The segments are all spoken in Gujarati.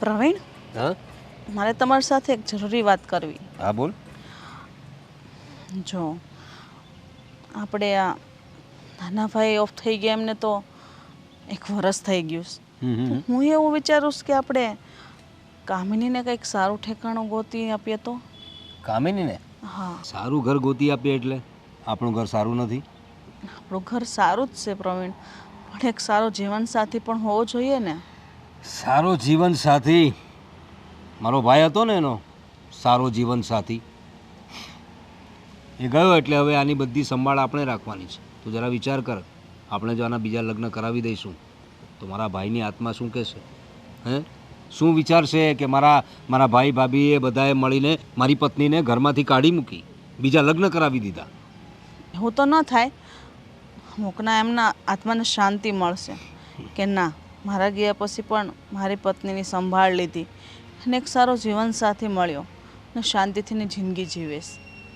પ્રવીણ, હા મારે તમારી સાથે એક જરૂરી વાત કરવી. હા બોલ. જો આપણે આ નાના ભાઈ ઓફ થઈ ગયા એમને તો 1 વર્ષ થઈ ગયું છે. તો હું એવું વિચારું છું કે આપણે કામિનીને કંઈક સારું ઠેકાણું ગોતી આપીએ તો. કામિનીને હા, સારું ઘર ગોતી આપીએ એટલે આપણું ઘર સારું નથી? આપણું ઘર સારું જ છે પ્રવીણ, પણ એક સારો જીવનસાથી પણ હોવો જોઈએ ને. સારો જીવન સાથી? મારો ભાઈ હતો ને એનો સારો જીવન સાથી, એ ગયો એટલે હવે આની બધી સંભાળ આપણે રાખવાની છે. તું જરા વિચાર કર, આપણે જો આના બીજા લગ્ન કરાવી દઈશું તો મારા ભાઈની આત્મા શું કહેશે? હે, શું વિચારશે કે મારા ભાઈ ભાભીએ બધાએ મળીને મારી પત્નીને ઘરમાંથી કાઢી મૂકી, બીજા લગ્ન કરાવી દીધા? એવું તો ન થાય. અમુકના એમના આત્માને શાંતિ મળશે કે ના, મારા ગયા પછી પણ મારી પત્નીની સંભાળ લીધી અને એક સારો જીવનસાથી મળ્યો ને શાંતિથીની જિંદગી જીવીશ.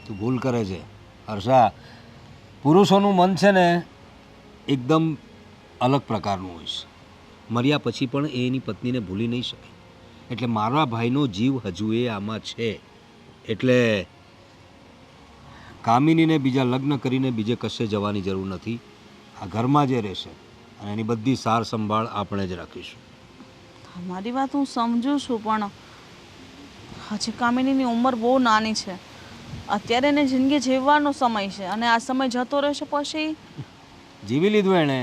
તું ભૂલ કરે છે હર્ષા. પુરુષોનું મન છે ને એકદમ અલગ પ્રકારનું હોય છે. મર્યા પછી પણ એ એની પત્નીને ભૂલી નહીં શકે. એટલે મારા ભાઈનો જીવ હજુ એ આમાં છે. એટલે કામિનીને બીજા લગ્ન કરીને બીજે કશે જવાની જરૂર નથી. આ ઘરમાં જે રહેશે અને એની બધી સાર સંભાળ આપણે જ રાખીશું. તમારી વાત હું સમજુ છું, પણ હજી કામિનીની ઉંમર બહુ નાની છે. અત્યારે એને જિંદગી જીવવાનો સમય છે અને આ સમય જતો રહેશે પછી જીવી લીધું એણે.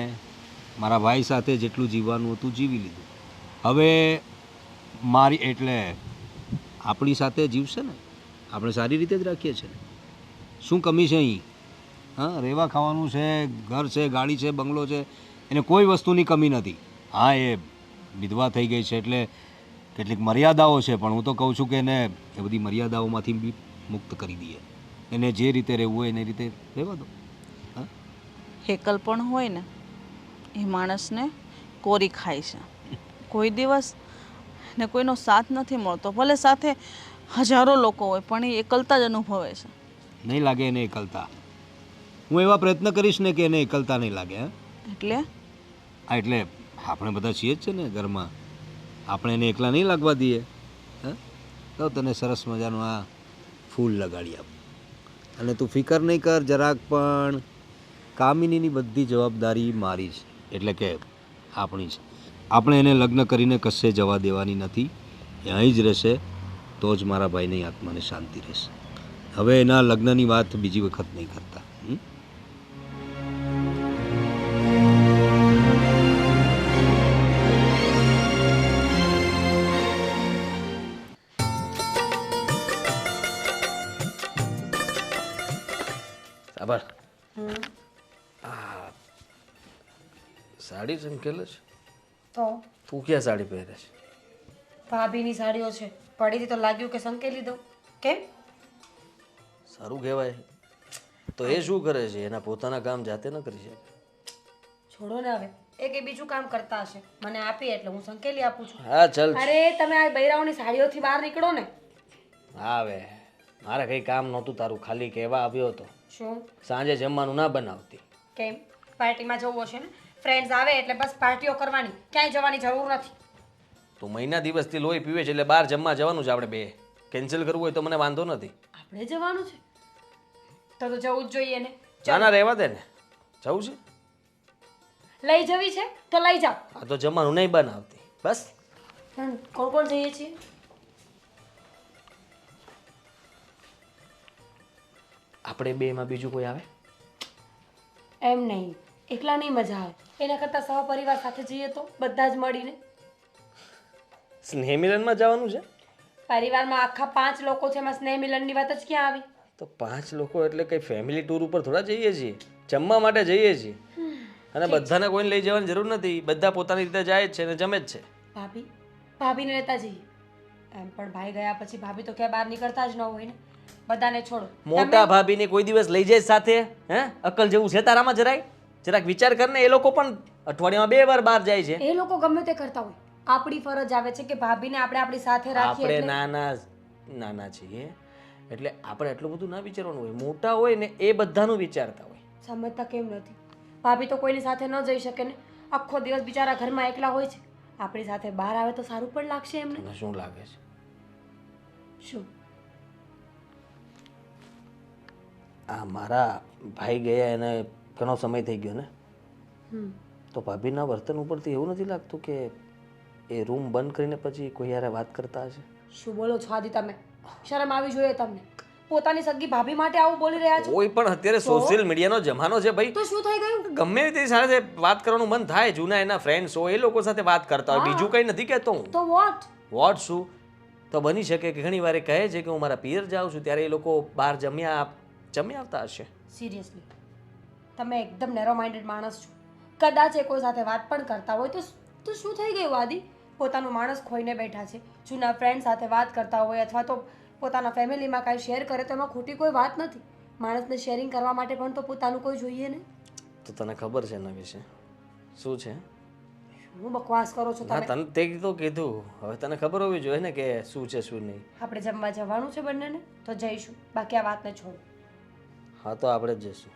મારા ભાઈ સાથે જેટલું જીવવાનું હતું જીવી લીધું. હવે મારી એટલે આપણી સાથે જીવશે ને, આપણે સારી રીતે જ રાખીએ છીએ ને. શું કમી છે અહીં? હા, રહેવા ખાવાનું છે, ઘર છે, ગાડી છે, બંગલો છે, એને કોઈ વસ્તુની કમી નથી. હા, એ વિધવા થઈ ગઈ છે એટલે કેટલીક મર્યાદાઓ છે, પણ હું તો કહું છું કે એને એ બધી મર્યાદાઓમાંથી બી મુક્ત કરી દઈએ. એને જે રીતે રહેવું હોય એને રીતે રહેવા દો. હા, એકલ પણ હોય ને એ માણસને કોરી ખાય છે. કોઈ દિવસ ને કોઈનો સાથ નથી મળતો. ભલે સાથે હજારો લોકો હોય પણ એ એકલતા જ અનુભવે છે. નહીં લાગે એને એકલતા. હું એવા પ્રયત્ન કરીશ ને કે એને એકલતા નહીં લાગે. હા, એટલે હા, એટલે આપણે બધા છીએ જ છે ને ઘરમાં. આપણે એને એકલા નહીં લાગવા દઈએ. હા, તો તને સરસ મજાનું આ ફૂલ લગાડી આપું અને તું ફિકર નહીં કર જરાક પણ. કામિનીની બધી જવાબદારી મારી છે, એટલે કે આપણી છે. આપણે એને લગ્ન કરીને કશે જવા દેવાની નથી. એ અહીં જ રહેશે તો જ મારા ભાઈની આત્માને શાંતિ રહેશે. હવે એના લગ્નની વાત બીજી વખત નહીં કરતા. આભાર. સાડી ચમકેલે છે તો તું ક્યાં સાડી પહેરે છે? ભાભીની સાડીઓ છે, પડી હતી તો લાગ્યું કે સંકેલી દઉં. કેમ? સારું કહેવાય. તો એ શું કરે છે? એના પોતાના કામ જાતે ન કરી શકે? છોડો ને હવે, એ કે બીજું કામ કરતા હશે, મને આપી એટલે હું સંકેલી આપું છું. હા ચાલ. અરે તમે આ બૈરાઓની સાડીઓથી બહાર નીકળો ને. હા હવે મારે કંઈ કામ નહોતું તારું, ખાલી કહેવા આવ્યો હતો. શું? સાંજે જમવાનું ના બનાવતી. કેમ? પાર્ટીમાં જવું હશે ને? ફ્રેન્ડ્સ આવે એટલે બસ પાર્ટીઓ કરવાની, ક્યાંય જવાની જરૂર નથી. તું મહિના દિવસથી લોહી પીવે છે એટલે બહાર જમવા જવાનું છે આપણે બે. કેન્સલ કરવું હોય તો મને વાંધો નથી. આપણે જવાનું છે તો જવું જ જોઈએ ને. ના ના રહેવા દે ને. જવું છે? લઈ જવી છે તો લઈ જાઓ. હા તો જમવાનું નહીં બનાવતી બસ. કોણ કોણ જઈએ છીએ? આપણે બે એમાં બીજું કોઈ આવે? એમ નહીં, એકલા નહીં મજા આવે. એના કરતાં સહપરિવાર સાથે જઈએ તો બધા જ મળીને. સ્નેહ મિલનમાં જવાનું છે? પરિવારમાં આખા 5 લોકો છે, એમાં સ્નેહ મિલનની વાત જ ક્યાં આવી? તો 5 લોકો એટલે કઈ ફેમિલી ટૂર ઉપર થોડા જઈએ છીએ, જમવા માટે જઈએ છીએ. અને બધાને કોઈને લઈ જવાની જરૂર નથી, બધા પોતાની રીતે જાય જ છે અને જમે જ છે. ભાભીને લેતા જઈએ. એમ પણ ભાઈ ગયા પછી ભાભી તો ક્યાં બહાર નીકળતા જ ન હોય ને. બધાને છોડો. મોટા ભાભીને કોઈ દિવસ લઈ જાય સાથે? હે, અક્કલ જેવું છે તારામાં જરાય? જરાક વિચાર કરને. એ લોકો પણ અઠવાડિયામાં 2 વાર બહાર જાય છે. એ લોકો ગમે તે કરતા હોય, આપણી ફરજ આવે છે કે ભાભીને આપણે આપણી સાથે રાખીએ. આપણે નાના છીએ એટલે આપણે એટલું બધું ના વિચારવાનું હોય. મોટા હોય ને એ બધાનું વિચારતા હોય. સમજતા કેમ નથી? ભાભી તો કોઈની સાથે ન જઈ શકે ને. આખો દિવસ બિચારા ઘરમાં એકલા હોય છે. આપણી સાથે બહાર આવે તો સારું પણ લાગશે એમને. તને શું લાગે છે? શું? આ મારા ભાઈ ગયા એને ઘણો સમય થઈ ગયો ને, તો ભાભીના વર્તન ઉપરથી એવું નથી લાગતું કે એ રૂમ બંધ કરીને પછી કોઈ યારે વાત કરતા હશે? શું બોલો છો આદિ તમે? શરમ આવી જોઈએ તમને. પોતાની સગી ભાભી માટે આવું બોલી રહ્યા છો? કોઈ પણ અત્યારે સોશિયલ મીડિયાનો જમાનો છે ભાઈ. તો શું થઈ ગયું? ગમે તે સાથે વાત કરવાનું મન થાય, જૂના એના ફ્રેન્ડ્સ હોય એ લોકો સાથે વાત કરતા હોય, બીજું કંઈ નથી કહેતો હું. તો વોટ? વોટ શું? તો બની શકે કે ઘણી વાર એ કહે છે કે હું મારા પિયર જાઉં છું ત્યારે એ લોકો બહાર જમી આવતા હશે. સિરિયસલી તમે એકદમ નેરો માઇન્ડેડ માણસ છો. કદાચ એ કોઈ સાથે વાત પણ કરતા હોય તો શું થઈ ગયું આદિ? પોતાનું માણસ ખોઈને બેઠા છે. જૂના ફ્રેન્ડ સાથે વાત કરતા હોય અથવા તો પોતાના ફેમિલીમાં કાંઈ શેર કરે તો એમાં ખોટી કોઈ વાત નથી. માણસને શેરિંગ કરવા માટે પણ તો પોતાનું કોઈ જોઈએ ને. તો તને ખબર છે એના વિશે શું છે? હું બકવાસ કરો છો હા, તમે? તને તે તો કીધું, હવે તને ખબર હોવી જોઈએ ને કે શું છે શું નહીં. આપણે જમવા જવાનું છે બંનેને તો જઈશું, બાકી આ વાતને છોડો. હા, તો આપણે જ જઈશું.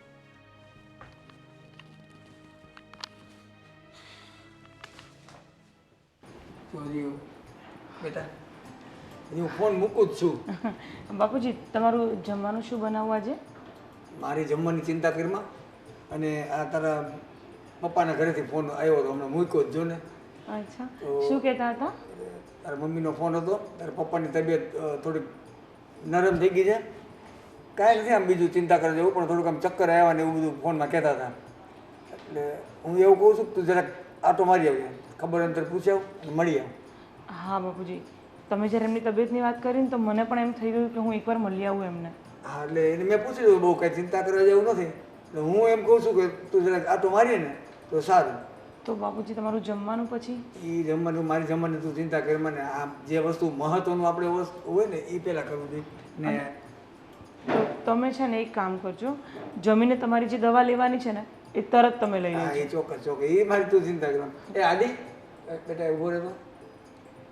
જોયું બેટા, હજી હું ફોન મૂકું જ છું. બાપુજી તમારું જમવાનું શું બનાવવું આજે? મારી જમવાની ચિંતા કરમાં, અને આ તારા પપ્પાના ઘરેથી ફોન આવ્યો હતો, હમણાં મૂક્યો જ જો ને. અચ્છા, શું કહેતા હતા? તારા મમ્મીનો ફોન હતો, તારા પપ્પાની તબિયત થોડીક નરમ થઈ ગઈ છે. કાંઈ નથી આમ બીજું ચિંતા કરે જેવું, પણ થોડુંક આમ ચક્કર આવ્યા ને એવું બધું ફોનમાં કહેતા હતા. એટલે હું એવું કહું છું કે તું જરાક આટો મારી આવીએ, ખબર અંતર પૂછી આવ અને મળી આવ. હા બાપુજી, તમે જ્યારે એમની તબિયતની વાત કરી ને તો મને પણ એમ થઈ ગયું કે હું એકવાર મળી આવું એમને. હા, એટલે એને મેં પૂછી લીધું, બહુ કાંઈ ચિંતા કરવા જેવું નથી. એટલે હું એમ કહું છું કે તું જરાક આટો મારીએ ને તો સારું. તો બાપુજી તમારું જમવાનું પછી? એ જમવાનું, મારી જમવાની તું ચિંતા કર. મને આ જે વસ્તુ મહત્વનું આપણે વસ્તુ હોય ને એ પહેલાં કરવું જોઈએ ને. તો તમે છે ને એક કામ કરજો, જમીને તમારી જે દવા લેવાની છે ને એ તરત તમે લઈ હા, લેજો. એ ચોક્કસ ચોક્કસ, એ મારી તું ચિંતા કરવા. એ આદિ બેટા ઉભો રહેતો,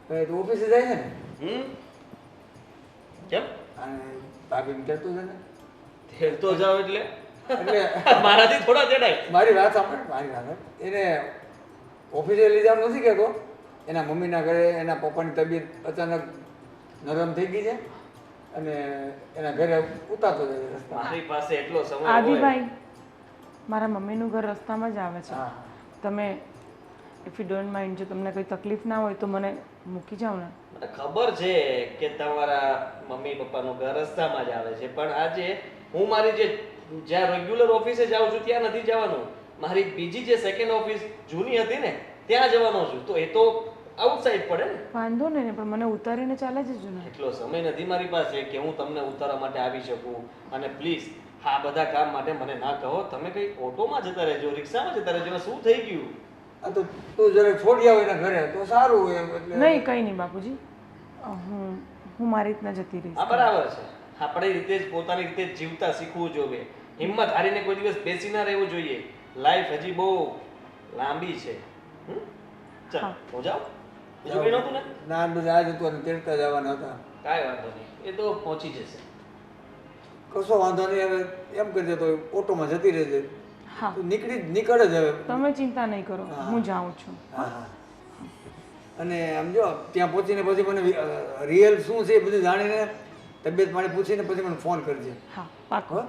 તું ઓફિસે જાય છે ને? કેમ? અને ભાભી કહેતું છે ને તેડતો જાવ એટલે એટલે મારાથી થોડા તેડાય. મારી વાત સાંભળ, મારી વાત સાંભળ. એને ઓફિસે લઈ જવાનું નથી કહેતો. એના મમ્મીના ઘરે એના પપ્પાની તબિયત અચાનક નરમ થઈ ગઈ છે અને એના ઘરે ઉતારતો જાય છે રસ્તા. મારી પાસે એટલો સમય હોય. આદિભાઈ, મારા મમ્મીનું ઘર રસ્તામાં જ આવે છે. હા, તમે ઇફ યુ ડોન્ટ માઇન્ડ, જો તમને કોઈ તકલીફ ના હોય તો મને મૂકી જાઓ ને. મને ખબર છે કે તમારા મમ્મી પપ્પાનું ઘર રસ્તામાં જ આવે છે, પણ આજે હું મારી જે જ્યાં રેગ્યુલર ઓફિસે જાઉં છું ત્યાં નથી જવાનું. મારી બીજી જે સેકન્ડ ઓફિસ જૂની હતી ને ત્યાં જવાનો છું, તો એ તો આઉટસાઇડ પડે ને. વાંધો નહીં ને, પણ મને ઉતારીને ચાલે જજો ને. એટલો સમય નથી મારી પાસે કે હું તમને ઉતારવા માટે આવી શકું. અને પ્લીઝ આ બધા કામ માટે મને ના કહો. તમે કઈ ઓટોમાં જતા રહેજો, રિક્ષામાં જતા રહેજો. એમાં શું થઈ ગયું? આ તો તું જરાક છોડી આવ એના ઘરે તો સારું હોય એમ. એટલે નહીં, કંઈ નહીં બાપુજી, હું મારી રીતના જતી રહીશ. હા, બરાબર છે. આપણી રીતે જ પોતાની રીતે જ જીવતા શીખવું જોઈએ. હિંમત હારીને કોઈ દિવસ બેસી ના રહેવું જોઈએ. લાઈફ હજી બહુ લાંબી છે. ચાલ, હું જાઉં? બીજું કંઈ નહોતું ને? ના, બધા આજ હતું અને તેડતા જવાના હતા. કાંઈ વાંધો નહીં, એ તો પહોંચી જશે. કશો વાંધો નહીં. હવે એમ કરજે તો ઓટોમાં જતી રહેજે. હા, તું નીકળે જ હવે. તમે ચિંતા નહીં કરો, હું જાઉં છું. હા, હા. અને આમ જો ત્યાં પહોંચીને પછી મને રિયલ શું છે એ બધું જાણીને તબિયત પાણી પૂછીને પછી મને ફોન કરજે. હા, પાક્કું. હો?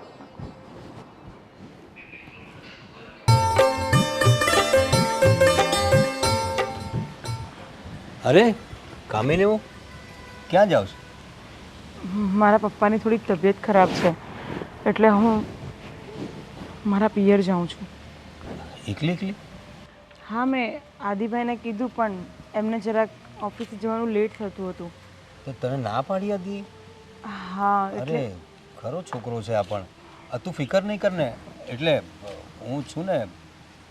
અરે કામિની, હું ક્યાં જાઉં છું? મારા પપ્પાની થોડી તબિયત ખરાબ છે એટલે હું મારા પિયર જાઉં છું. એકલી એકલી? હા, મેં આદિભાઈને કીધું પણ એમને જરાક ઓફિસે જવાનું લેટ થતું હતું. તો તને ના પાડી હતી? હા, એટલે અરે ખરો છોકરો છે આ પણ. તું ફિકર નહીં કર ને. એટલે હું છું ને,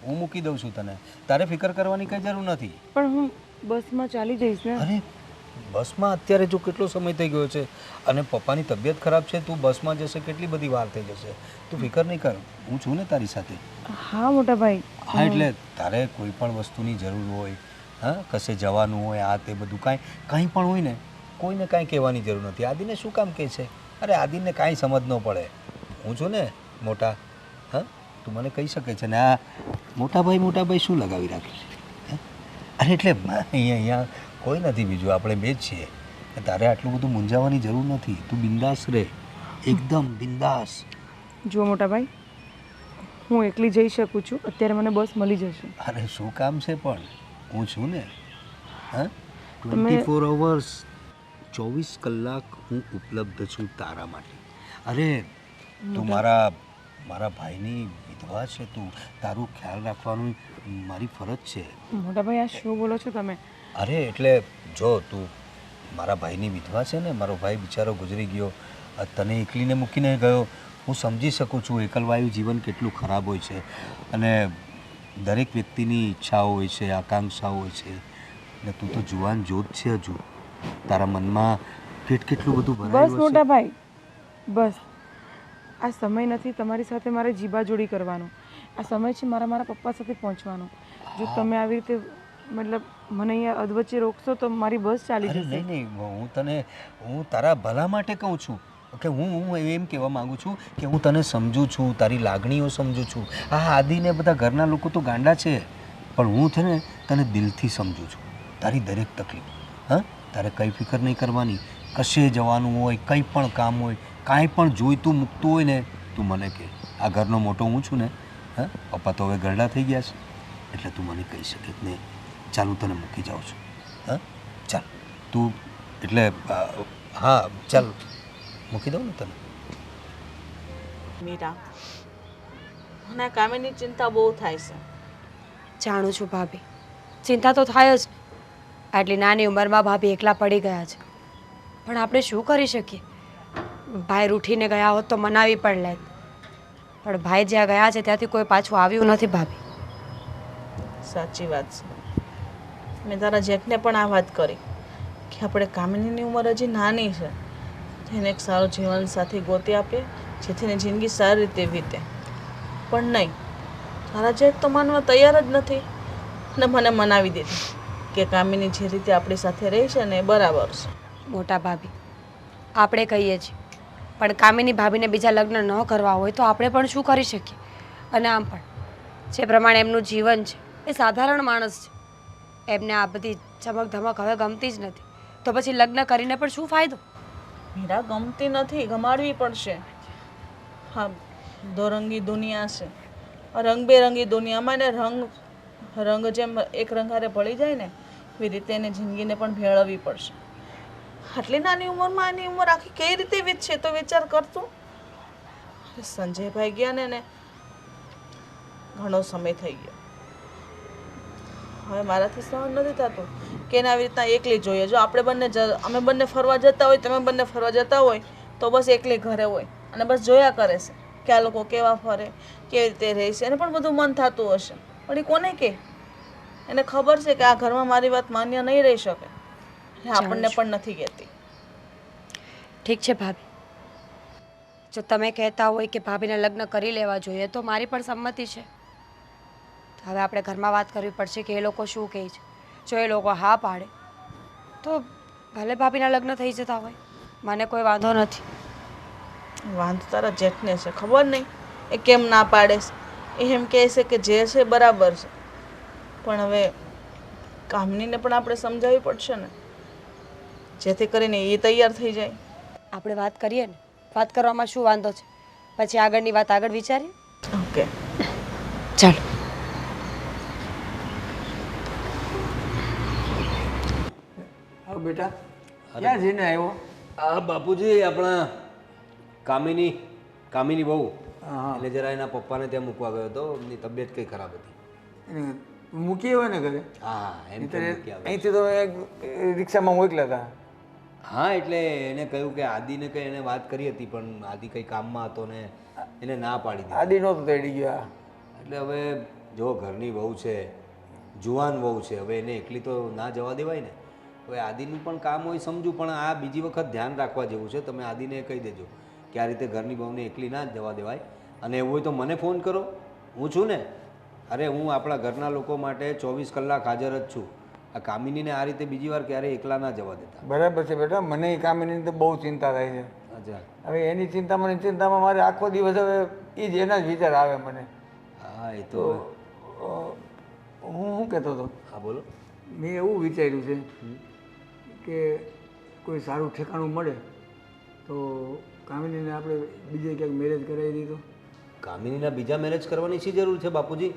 હું મૂકી દઉં છું તને. તારે ફિકર કરવાની કંઈ જરૂર નથી. પણ હું બસમાં ચાલી જઈશ ને. અરે બસમાં અત્યારે જો કેટલો સમય થઈ ગયો છે અને પપ્પાની તબિયત ખરાબ છે, તું બસમાં જશે કેટલી બધી વાર થઈ જશે. તું ફિકર નહીં કર, હું છું ને તારી સાથે. હા મોટા ભાઈ. હા, એટલે તારે કોઈ પણ વસ્તુની જરૂર હોય, હા, કશે જવાનું હોય, આ તે બધું કાંઈ પણ હોય ને, કોઈને કાંઈ કહેવાની જરૂર નથી. આદિને શું કામ કહે છે? અરે આદિને કાંઈ સમજ ન પડે. હું છું ને મોટા. હા, તું મને કહી શકે છે ને. આ મોટા ભાઈ શું લગાવી રાખ્યું છે? અરે એટલે અહીંયા કોઈ નથી બીજું, આપણે બે જ છીએ. તારે આટલું બધું મૂંઝાવાની જરૂર નથી. તું બિંદાસ રહે, એકદમ બિંદાસ. જુઓ મોટા ભાઈ, હું એકલી જઈ શકું છું. અત્યારે મને બસ મળી જશે. અરે શું કામ છે પણ, હું છું ને. હા, 24 અવર્સ, 24 કલાક હું ઉપલબ્ધ છું તારા માટે. અરે તું મારા ભાઈની વિધવા છે, તું તારું ખ્યાલ રાખવાનું મારી ફરજ છે. મોટા ભાઈ, આ શું બોલો છો તમે? અરે એટલે જો તું મારા ભાઈની વિધવા છે ને, મારો ભાઈ બિચારો ગુજરી ગયો, તને એકલીને મૂકીને ગયો. હું સમજી શકું છું એકલવાયુ જીવન કેટલું ખરાબ હોય છે, અને દરેક વ્યક્તિની ઈચ્છાઓ હોય છે, આકાંક્ષાઓ હોય છે. ને તું તો જુવાન જોત છે હજુ, તારા મનમાં કેટલું બધું બસ ભરાયેલું મોટા હશે. ભાઈ, બસ. આ સમય નથી તમારી સાથે મારે જીબાજોડી કરવાનો. આ સમય છે મારા પપ્પા સાથે પહોંચવાનો. જો તમે આવી રીતે મતલબ મને અહીંયા અધવચ્ચે રોકશો તો મારી બસ ચાલી અરે જશે. નહીં, હું તારા ભલા માટે કહું છું કે હું એમ કહેવા માંગુ છું કે હું તને સમજું છું, તારી લાગણીઓ સમજું છું. આ આદિને બધા ઘરના લોકો તો ગાંડા છે, પણ હું છે ને તને દિલથી સમજું છું, તારી દરેક તકલીફ. હા, તારે કંઈ ફિકર નહીં કરવાની. કશે જવાનું હોય, કંઈ પણ કામ હોય, કાંઈ પણ જોઈતું મૂકતું હોય ને, તું મને કહે. આ ઘરનો મોટો હું છું ને. હા, પપ્પા તો હવે ગરડા થઈ ગયા છે, એટલે તું મને કહી શકે જ નહીં. ચાલ, હું તને મૂકી જાઉં છું. હા, ચાલ તું, એટલે હા ચાલ, મૂકી દઉં ને તને. મીરા, મને આ કામિની ચિંતા બહુ થાય છે. જાણું છું ભાભી, ચિંતા તો થાય જ. આટલી નાની ઉંમરમાં ભાભી એકલા પડી ગયા છે, પણ આપણે શું કરી શકીએ? ભાઈ રૂઠીને ગયા હોત તો મનાવી પણ લેત, પણ ભાઈ જ્યાં ગયા છે ત્યાંથી કોઈ પાછું આવ્યું નથી ભાભી. સાચી વાત છે. મેં તારા જેઠને પણ આ વાત કરી કે આપણે કામિનીની ઉંમર હજી નાની છે, એને એક સારો જીવન સાથી ગોતી આપીએ જેથી એની જિંદગી સારી રીતે વીતે. પણ નહીં, તારા જેઠ તો માનવા તૈયાર જ નથી, અને મને મનાવી દીધી કે કામિની જે રીતે આપણી સાથે રહી છે ને એ બરાબર છે. મોટા ભાભી, આપણે કહીએ છીએ, પણ કામિની ભાભીને બીજા લગ્ન ન કરવા હોય તો આપણે પણ શું કરી શકીએ? અને આમ પણ જે પ્રમાણે એમનું જીવન છે એ સાધારણ માણસ છે, એમને આ બધી ચમક ધમક હવે ગમતી જ નથી, તો પછી લગ્ન કરીને પણ શું ફાયદો? મીરા, ગમતી નથી, ગમાડવી પડશે. હા, દોરંગી દુનિયા છે, રંગબેરંગી દુનિયામાં એને રંગ જેમ એક રંગારે ભળી જાય ને એવી રીતે એને જિંદગીને પણ ભેળવવી પડશે. આટલી નાની ઉંમરમાં એની ઉંમર આખી કઈ રીતે વીતશે તો વિચાર કરતું. સંજયભાઈ ગયા ને ઘણો સમય થઈ ગયો, હવે મારાથી સહન નથી થતું કે એને આવી રીતના એકલી જોઈએ. જો અમે બંને ફરવા જતા હોય, તમે બંને ફરવા જતા હોય તો બસ એકલી ઘરે હોય અને બસ જોયા કરે છે કે આ લોકો કેવા ફરે, કેવી રીતે રહે છે. એને પણ બધું મન થતું હશે, પણ એ કોને કે? એને ખબર છે કે આ ઘરમાં મારી વાત માન્ય નહીં રહી શકે, આપણને પણ નથી કહેતી. ઠીક છે ભાભી, જો તમે કહેતા હોય કે ભાભીને લગ્ન કરી લેવા જોઈએ તો મારી પણ સંમતિ છે. હવે આપણે ઘરમાં વાત કરવી પડશે કે એ લોકો શું કહે છે. જો એ લોકો હા પાડે તો ભલે ભાભીના લગ્ન થઈ જતા હોય, મને કોઈ વાંધો નથી. વાંધો તારા જેઠને છે, ખબર નહીં એ કેમ ના પાડે છે. એ એમ કહે છે કે જે છે બરાબર છે, પણ હવે કામનીને પણ આપણે સમજાવવી પડશે ને, જેથી કરીને એ તૈયાર થઈ જાય. આપણે વાત કરીએ ને, વાત કરવામાં શું વાંધો છે? પછી આગળની વાત આગળ વિચારીએ. ઓકે, ચાલો. હા બેટા, ક્યાં જઈને આવ્યો? આ બાપુજી આપણા કામિની બહુ, હા. એટલે જરા એના પપ્પાને ત્યાં મૂકવા ગયો હતો. એમની તબિયત કંઈ ખરાબ હતી. એને મૂકી હોય ને ઘરે? હા, એમ તો મૂકી આવ્યો. અહીંથી તો એક રિક્ષામાં મોકલ્યા હતા. હા, એટલે એને કહ્યું કે આદિને કંઈ એને વાત કરી હતી, પણ આદિ કંઈ કામમાં હતો ને એને ના પાડી દીધી. આદિ નહોતું તેડી ગયા. એટલે હવે જો ઘરની વહુ છે, જુવાન વહુ છે, હવે એને એકલી તો ના જવા દેવાય ને. હવે આદિનું પણ કામ હોય સમજુ, પણ આ બીજી વખત ધ્યાન રાખવા જેવું છે. તમે આદિને કહી દેજો કે આ રીતે ઘરની વહુને એકલી ના જવા દેવાય, અને એવું હોય તો મને ફોન કરો, હું છું ને. અરે હું આપણા ઘરના લોકો માટે 24 કલાક હાજર જ છું. આ કામિનીને આ રીતે બીજી વાર ક્યારેય એકલા ના જવા દેતા. બરાબર છે બેટા, મને એ કામિની તો બહુ ચિંતા થાય છે. અચ્છા. હવે એની ચિંતામાં મારે આખો દિવસ હવે એ જ એના જ વિચાર આવે મને. હા, એ તો હું શું કહેતો હતો? હા બોલો. મેં એવું વિચાર્યું છે કે કોઈ સારું ઠેકાણું મળે તો કામિનીને આપણે બીજે ક્યાંક મેરેજ કરાવી દીધો. કામિનીના બીજા મેરેજ કરવાની શી જરૂર છે બાપુજી?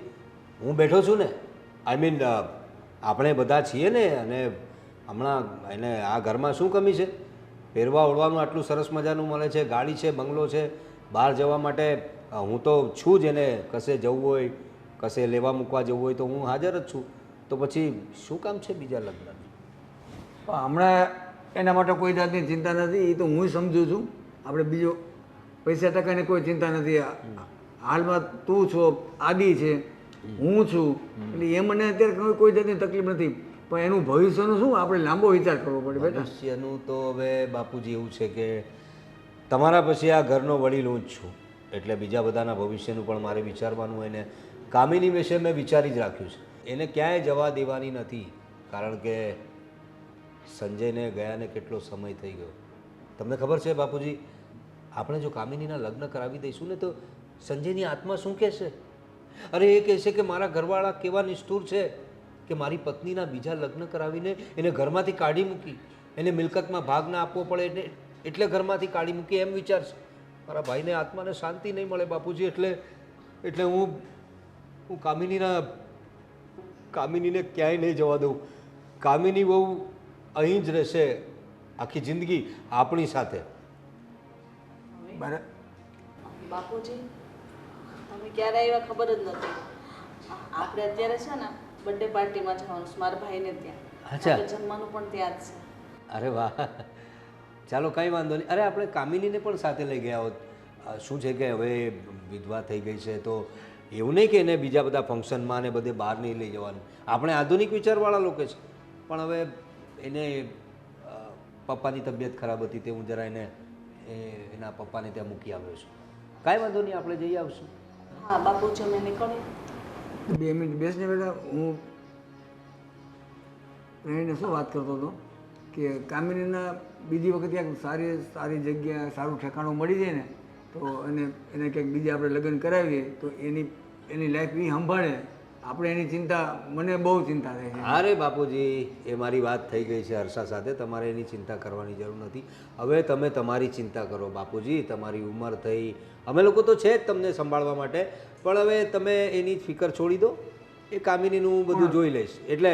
હું બેઠો છું ને. આઈ મીન આપણે બધા છીએ ને, અને હમણાં એને આ ઘરમાં શું કમી છે? પહેરવા ઓળવાનું આટલું સરસ મજાનું મળે છે, ગાડી છે, બંગલો છે, બહાર જવા માટે હું તો છું જ. એને કશે જવું હોય, કશે લેવા મૂકવા જવું હોય તો હું હાજર જ છું. તો પછી શું કામ છે બીજા લગ્ન? પણ હમણાં એના માટે કોઈ જાતની ચિંતા નથી, એ તો હું સમજુ છું. આપણે બીજો પૈસા ટકાની કોઈ ચિંતા નથી. હાલમાં તું છો, આદિ છે, હું છું, એટલે એ મને અત્યારે કોઈ જાતની તકલીફ નથી. પણ એનું ભવિષ્યનું શું આપણે લાંબો વિચાર કરવો પડે બેટા. ભવિષ્યનું તો હવે બાપુજી એવું છે કે તમારા પછી આ ઘરનો વડીલ હું જ છું, એટલે બીજા બધાના ભવિષ્યનું પણ મારે વિચારવાનું હોય ને. કામિની વિશે મેં વિચારી જ રાખ્યું છે. એને ક્યાંય જવા દેવાની નથી, કારણ કે સંજયને ગયાને કેટલો સમય થઈ ગયો. તમને ખબર છે બાપુજી, આપણે જો કામિનીના લગ્ન કરાવી દઈશું ને તો સંજયની આત્મા શું કહેશે? અરે એ કહેશે કે મારા ઘરવાળા કેવા નિષ્ઠુર છે કે મારી પત્નીના બીજા લગ્ન કરાવીને એને ઘરમાંથી કાઢી મૂકી, એને મિલકતમાં ભાગ ના આપવો પડે એટલે ઘરમાંથી કાઢી મૂકી, એમ વિચારશે. મારા ભાઈને આત્માને શાંતિ નહીં મળે બાપુજી. એટલે હું કામિનીને ક્યાંય નહીં જવા દઉં. કામિની બહુ અહીં જ રહેશે આખી જિંદગી આપણી સાથે. બરાબર. બાપુજી તમે ક્યારે આવ્યા ખબર જ નથી. આપણે અત્યારે છે ને બર્થડે પાર્ટીમાં જવાનું છે મારા ભાઈને ત્યાં. અચ્છા. આપણે જમવાનું પણ ત્યાં જ છે. અરે વાહ, ચાલો કંઈ વાંધો નહીં. અરે આપણે કામિનીને પણ સાથે લઈ ગયા હોત. શું છે કે હવે વિધવા થઈ ગઈ છે તો એવું નહીં કે એને બીજા બધા ફંક્શનમાં ને બધે બહાર નહીં લઈ જવાનું. આપણે આધુનિક વિચારવાળા લોકો છે, પણ હવે એને પપ્પાની તબિયત ખરાબ હતી તે હું જરા એને એના પપ્પાને ત્યાં મૂકી આવ્યો છું. કાંઈ વાંધો નહીં, આપણે જઈ આવશું. હા બાપુજી અમે નીકળીએ. 2 મિનિટ બેસને બેટા. હું એને શું વાત કરતો હતો કે કામિનીના બીજી વખત ક્યાંક સારી જગ્યા, સારું ઠેકાણું મળી જાય ને તો એને ક્યાંક બીજે આપણે લગ્ન કરાવીએ તો એની લાઈફ એ સંભાળે. આપણે એની ચિંતા, મને બહુ ચિંતા થાય છે. અરે બાપુજી, એ મારી વાત થઈ ગઈ છે હર્ષા સાથે. તમારે એની ચિંતા કરવાની જરૂર નથી. હવે તમે તમારી ચિંતા કરો બાપુજી. તમારી ઉંમર થઈ, અમે લોકો તો છે જ તમને સંભાળવા માટે, પણ હવે તમે એની ફિકર છોડી દો. એ કામિનીનું બધું જોઈ લઈશ. એટલે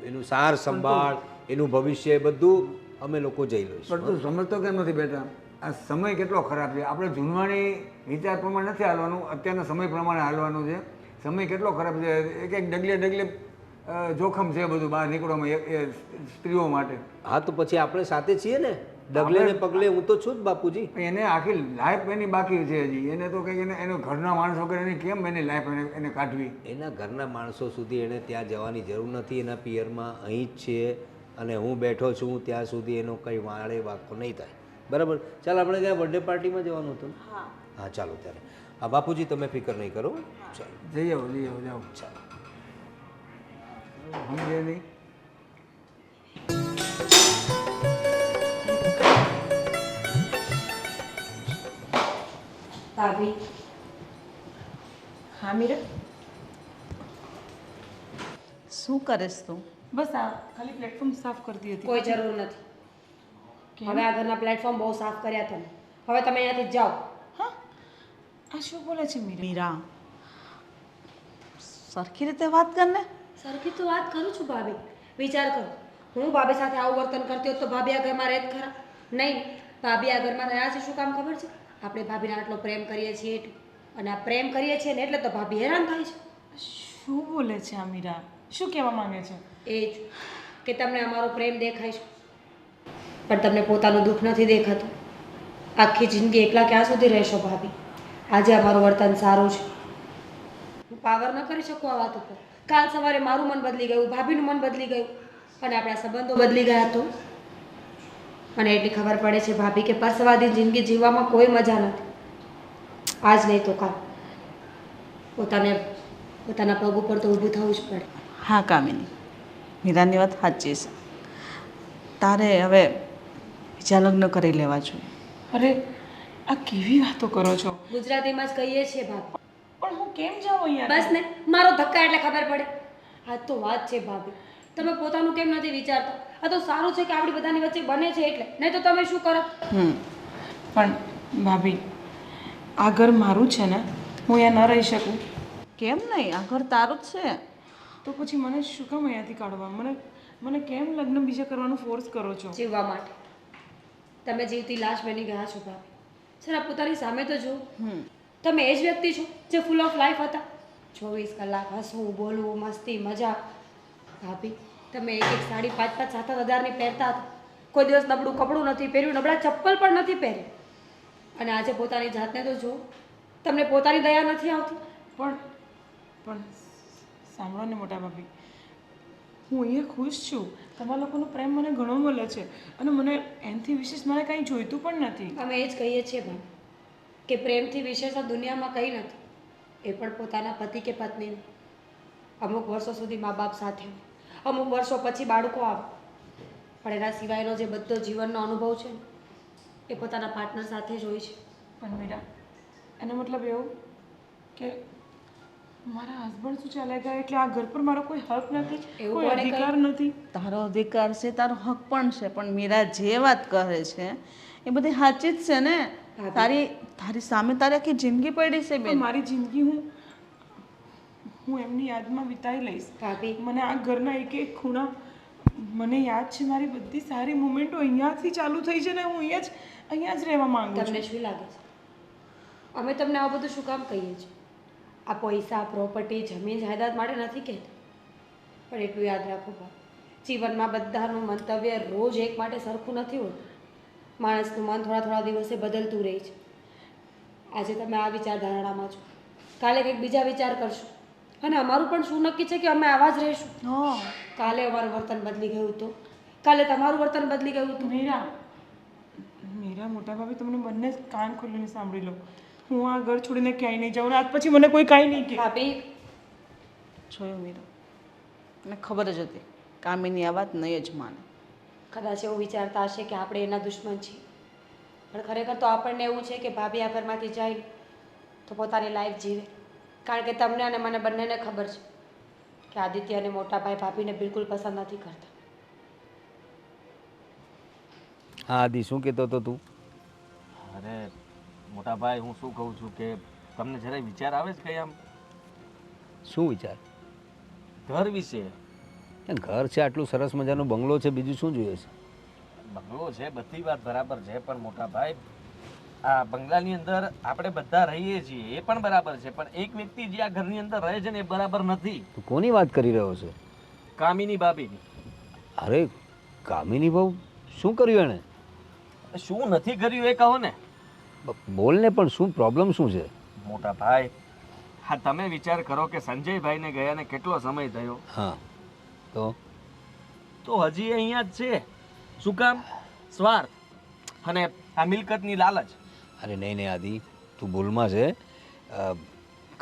એનું સાર સંભાળ, એનું ભવિષ્ય બધું અમે લોકો જઈ લઈશું. પણ તું સમજતો કેમ નથી બેટા? આ સમય કેટલો ખરાબ છે. આપણે જૂનવાણી વિચાર પ્રમાણે નથી હાલવાનું, અત્યારના સમય પ્રમાણે હાલવાનું છે. સમય કેટલો ખરાબ છે. એક ડગલે જોખમ છે બધું બહાર નીકળવામાં એ સ્ત્રીઓ માટે. હા તો પછી આપણે સાથે છીએ ને, ડગલે ને પગલે. હું તો છું જ બાપુજી. એને આખી લાઈફ એની બાકી છે હજી. એને તો કંઈક એના ઘરના માણસો કરે એની કેમ એની લાઈફ એને કાઢવી? એના ઘરના માણસો સુધી એને ત્યાં જવાની જરૂર નથી. એના પિયરમાં અહીં જ છે અને હું બેઠો છું ત્યાં સુધી એનો કંઈ વાળે વાંકો નહીં થાય. બરાબર? ચાલ આપણે ત્યાં બર્થડે પાર્ટીમાં જવાનું હતું. હા ચાલો ત્યારે. હા બાપુજી તમે ફિકર નહીં કરો. ચાલો જઈ આવો જાઓ. ચાલો. સમજે નહીં. ભાભી, હા મીરા, શું કરીશ તું? બસ આ ખાલી પ્લેટફોર્મ સાફ કરતી હતી. કોઈ જરૂર નથી. હવે આ ઘરના પ્લેટફોર્મ બહુ સાફ કર્યા તમે. હવે તમે અહીંયાથી જ જાઓ. હા, આ શું બોલે છે મીરા? મીરા સરખી રીતે વાત કરને. સરખી તો વાત કરું છું ભાભી. વિચાર કરો, હું ભાભી સાથે આવું વર્તન કરતી હોત તો ભાભી આ ઘરમાં રહે જ ખરા? નહીં, ભાભી આ ઘરમાં રહ્યા છે શું કામ ખબર છે? આપણે ભાભીને આટલો પ્રેમ કરીએ છીએ એટલે. અને આ પ્રેમ કરીએ છીએ ને એટલે તો ભાભી હેરાન થાય છે. શું બોલે છે આ મીરા? શું કહેવા માંગે છે? એ જ કે તમને અમારો પ્રેમ દેખાય છે પણ તમને પોતાનું દુઃખ નથી દેખાતું. આખી જિંદગી એકલા ક્યાં સુધી રહેશો ભાભી? આજે અમારું વર્તન સારું છે, હું પાવર ન કરી શકું આ વાત ઉપર. કાલ સવારે મારું મન બદલી ગયું, ભાભીનું મન બદલી ગયું અને આપણા સંબંધો બદલી ગયા તો મને એટલી ખબર પડે છે ભાભી કે પરસવાદી જિંદગી જીવવામાં કોઈ મજા નથી. આજ નહીં તો કાલ પોતાના પગ ઉપર તો ઊભું થવું જ પડે. હા કામિની, મીરાની વાત સાચી છે. તારે હવે બીજા લગ્ન કરી લેવા જોઈએ. અરે આ કેવી વાતો કરો છો? ગુજરાતીમાં જ કહીએ છીએ ભાભી. પણ હું કેમ જાઉં અહીંયા? બસ ને, મારો ધક્કા એટલે ખબર પડે. આ તો વાત છે ભાભી, તમે પોતાનું કેમ નથી વિચારતા? આ તો સારું છે કે આપણી બધાની વચ્ચે બને છે એટલે, નહીં તો તમે શું કરો? પણ ભાભી, આ ઘર મારું છે ને, હું અહીંયા ન રહી શકું. કેમ નહીં? આ ઘર તારું જ છે. તો પછી મને શું કામ અહીંયાથી કાઢવા? મને કેમ લગ્ન બીજા કરવાનું ફોર્સ કરો છો? જીવવા માટે તમે જીવતી લાશ બની ગયા છો ભાભી. જરા પોતાની સામે તો જુઓ. તમે એ જ વ્યક્તિ છો જે ફૂલ ઓફ લાઈફ હતા. 24 કલાક હસવું, બોલવું, મસ્તી, મજા. ભાભી, તમે એક એક સાડી 5-5, 7-7 હજારની પહેરતા હતા. કોઈ દિવસ નબળું કપડું નથી પહેર્યું, નબળા ચપ્પલ પણ નથી પહેર્યું. અને આજે પોતાની જાતને તો જુઓ. તમને પોતાની દયા નથી આવતી. પણ સાંભળો ને મોટા ભાભી, હું અહીંયા ખુશ છું. તમારા લોકોનો પ્રેમ મને ઘણો મળે છે અને મને એનાથી વિશેષ મને કાંઈ જોઈતું પણ નથી. અમે એ જ કહીએ છીએ ભાઈ કે પ્રેમથી વિશેષ આ દુનિયામાં કંઈ નથી. એ પણ પોતાના પતિ કે પત્નીને. અમુક વર્ષો સુધી મા બાપ સાથે હોય, અમુક વર્ષો પછી બાળકો આવે, પણ એના સિવાયનો જે બધો જીવનનો અનુભવ છે ને, એ પોતાના પાર્ટનર સાથે જ હોય છે. પણ મીરા, એનો મતલબ એવું કે મારા હસબન્ડ શું ચાલે ગયા એટલે આ ઘર પર મારો કોઈ હક નથી, એવું કોઈ કોણે અધિકાર નથી? તારો અધિકાર છે, તારો હક પણ છે, પણ મીરા જે વાત કરે છે એ બધી સાચી જ છે ને. તારી સામે તારી આખી જિંદગી પડી છે પણ બેન. મારી જિંદગી હું એમની યાદમાં વિતાવી લઈશ. ભાભી, મને આ ઘરના એક એક ખૂણા, મને યાદ છે મારી બધી સારી મુમેન્ટો અહીંયાથી ચાલુ થઈ છે ને હું અહીંયા જ રહેવા માંગુ છું. તમને શું લાગે છે અમે તમને આ બધું શું કામ કહીએ છીએ? આ પૈસા, પ્રોપર્ટી, જમીન જાયદાદ માટે નથી કહેતા. પણ એટલું યાદ રાખો ભાઈ, જીવનમાં બધાનું મંતવ્ય રોજ એક માટે સરખું નથી હોતું. માણસનું મન થોડા દિવસે બદલતું રહે છે. આજે તમે આ વિચારધારણામાં છો, કાલે કંઈક બીજા વિચાર કરશો. અને અમારું પણ શું નક્કી છે કે અમે આવા જ રહીશું? કાલે અમારું વર્તન બદલી ગયું હતું, કાલે તમારું વર્તન બદલી ગયું હતું. મીરા મોટા ભાભી, તમને બંને કાન ખોલીને સાંભળી લો. હું આ ઘર છોડીને ક્યાંય નહીં જાઉં, આજ પછી મને કોઈ કાંઈ નહીં કહે. ભાભી, જોયું મીરા, મને ખબર જ હતી કામિની આ વાત નહીં જ માને. કદાચ એવું વિચારતા હશે કે આપણે એના દુશ્મન છીએ, પણ ખરેખર તો આપણને એવું છે કે ભાભી આ ઘરમાંથી જાય તો પોતાની લાઈફ જીવે. કારણ કે તમને અને મને બંનેને ખબર છે કે આદિત્ય અને મોટા ભાઈ ભાભીને બિલકુલ પસંદ નથી કરતા. હા આદિ, શું કહેતો હતો તું? અરે મોટા ભાઈ, હું શું કહું છું કે તમને જરાય વિચાર આવે છે કઈ આમ શું વિચાર? ઘર વિશે? ઘર છે, આટલું સરસ મજાનો બંગલો છે, બીજું શું જોઈએ છે? બંગલો છે, બધી વાત બરાબર છે, પણ મોટા ભાઈ આ બંગલાની અંદર આપણે બધા રહીએ છીએ એ પણ બરાબર છે, પણ એક વ્યક્તિ જે આ ઘરની અંદર રહે છે ને એ બરાબર નથી. તું કોની વાત કરી રહ્યો છે? કામિની ભાભીની. અરે કામિની બહુ શું કર્યું એણે? શું નથી કર્યું એ કહો ને. બોલ ને, પણ શું પ્રોબ્લેમ શું છે? મોટા ભાઈ, હા તમે વિચાર કરો કે સંજયભાઈને ગયા ને કેટલો સમય થયો. હા તો હજી અહીંયા જ છે. શું કામ? સ્વાર્થ અને આ મિલકતની લાલચ. અરે નહીં આદિ, તું ભૂલમાં છે.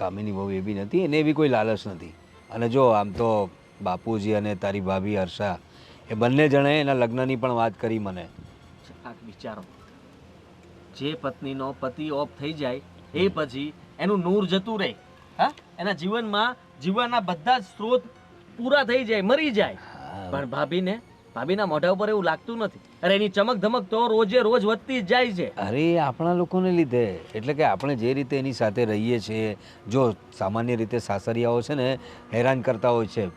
કામિની બહુ એવી નથી, એને એવી કોઈ લાલચ નથી. અને જો આમ તો બાપુજી અને તારી ભાભી હર્ષા એ બંને જણે એના લગ્નની પણ વાત કરી મને. વિચારો, જે પત્નીનો પતિ ઓફ થઈ જાય એ પછી એનું નૂર જતું રહે, હા, એના જીવનમાં જીવવાના બધા જ સ્ત્રોત પૂરા થઈ જાય, મરી જાય, પણ ભાભીના મોઢા ઉપર એવું લાગતું નથી. અરે એની ચમક ધમક તો રોજે રોજ વધતી જ જાય છે. અરે આપણા લોકોને લીધે, એટલે કે આપણે જે રીતે એની સાથે રહીએ છીએ, જો સામાન્ય રીતે સાસરિયાઓ છે ને હેરાન કરતા હોય છે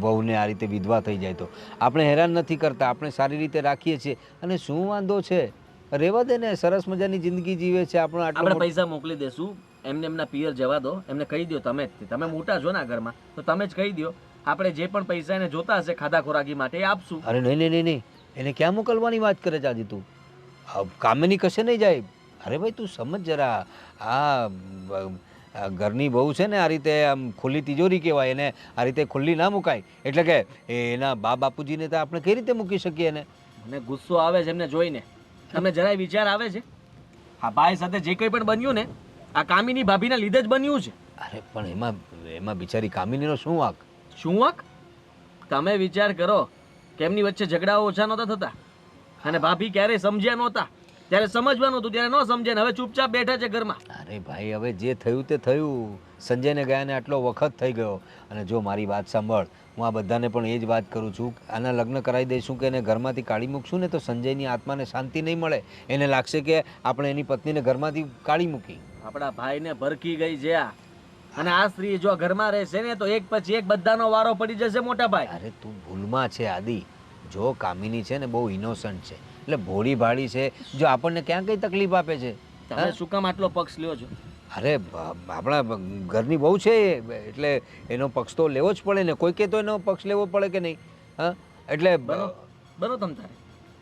બહુને, આ રીતે વિધવા થઈ જાય તો આપણે હેરાન નથી કરતા, આપણે સારી રીતે રાખીએ છીએ. અને શું વાંધો છે? રહેવા દે ને, સરસ મજાની જિંદગી જીવે છે. આપણે પૈસા મોકલી દેશું, એમને એમના પિયર જવા દો, એમને કહી દો, તમે મોટા છો ને આ ઘરમાં તો તમે જ કહી દો, આપણે જે પણ પૈસા એને જોતા હશે ખાધા ખોરાકી માટે એ આપશું. અરે નહીં, એને ક્યાં મોકલવાની વાત કરે છે આજે તું? કામિની કશે નહીં જાય. અરે ભાઈ તું સમજ જરા, આ ઘરની બહુ છે ને આ રીતે આમ ખુલ્લી તિજોરી કહેવાય, એને આ રીતે ખુલ્લી ના મુકાય. એટલે કે એના બાપુજીને તો આપણે કઈ રીતે મૂકી શકીએ એને? મને ગુસ્સો આવે છે એમને જોઈને. તમને જરાય વિચાર આવે છે? હા, ભાઈ સાથે જે કંઈ પણ બન્યું ને આ કામિની ભાભીના લીધે જ બન્યું છે. અરે પણ એમાં બિચારી કામિનીનો શું વાંક? શું વાંક? તમે વિચાર કરો કે એમની વચ્ચે ઝઘડાઓ ઓછા નહોતા થતા, અને ભાભી ક્યારેય સમજ્યા નહોતા. જ્યારે સમજવાનું હતું ત્યારે ન સમજ્યા, હવે ચૂપચાપ બેઠા છે ઘરમાં. અરે ભાઈ, હવે જે થયું તે થયું. સંજયને ગયાને આટલો વખત થઈ ગયો અને જો મારી વાત સાંભળ, હું આ બધાને પણ એ જ વાત કરું છું, આના લગ્ન કરાવી દઈશું કે એને ઘરમાંથી કાઢી મૂકશું ને તો સંજયની આત્માને શાંતિ નહીં મળે. એને લાગશે કે આપણે એની પત્નીને ઘરમાંથી કાઢી મૂકી. આપણા ભાઈને ભરકી ગઈ છે આ. અને આ સ્ત્રી જો ઘરમાં રહેશે ને તો એક પછી એક બધાનો વારો પડી જશે મોટા ભાઈ. અરે તું ભૂલમાં છે આદિ. જો કામિની છે ને બહુ ઇનોસન્ટ છે, એટલે ભોળી ભાળી છે, જો આપણને ક્યાં કઈ તકલીફ આપે છે. તમે શું કામ આટલો પક્ષ લ્યો છો? અરે આપણા ઘરની બહુ છે એટલે એનો પક્ષ તો લેવો જ પડે ને, કોઈ કે તો એનો પક્ષ લેવો પડે કે નહીં? હા, એટલે બનો તમ તારે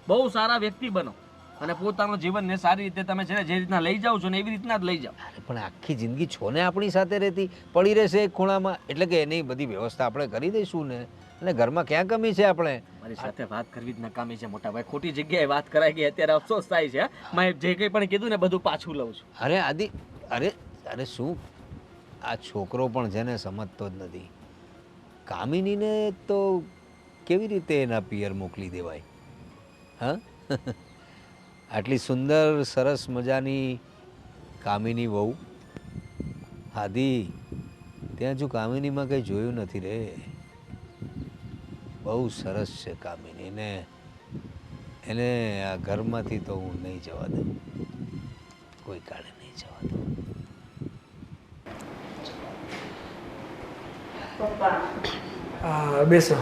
બહુ સારા વ્યક્તિ બનો અને પોતાનું જીવનને સારી રીતે તમે છે ને જે રીતના લઈ જાઓ છો ને એવી રીતના જ લઈ જાઓ. અરે પણ આખી જિંદગી છોને આપણી સાથે રહેતી પડી રહેશે એક ખૂણામાં, એટલે કે એની બધી વ્યવસ્થા આપણે કરી દઈશું ને. અને ઘરમાં ક્યાં કમી છે આપણે? મારી સાથે વાત કરવી જ નકામી છે મોટા ભાઈ. ખોટી જગ્યાએ વાત કરાઈ ગઈ, અત્યારે અફસોસ થાય છે. મેં જે કંઈ પણ કીધું ને બધું પાછું લઉં છું. અરે આદિ, અરે અરે શું આ છોકરો પણ છે ને સમજતો જ નથી. કામિનીને તો કેવી રીતે એના પિયર મોકલી દેવાય? હા, આટલી સુંદર સરસ મજાની કામિની વહુ. આદિ, ત્યાં જો કામિનીમાં કંઈ જોયું નથી રે. બહુ સરસ છે કામિની ને એને આ ઘરમાંથી તો હું નહીં જવા દઉં, કોઈ કાળે નહીં જવા દઉં. પપ્પા હા બેસો.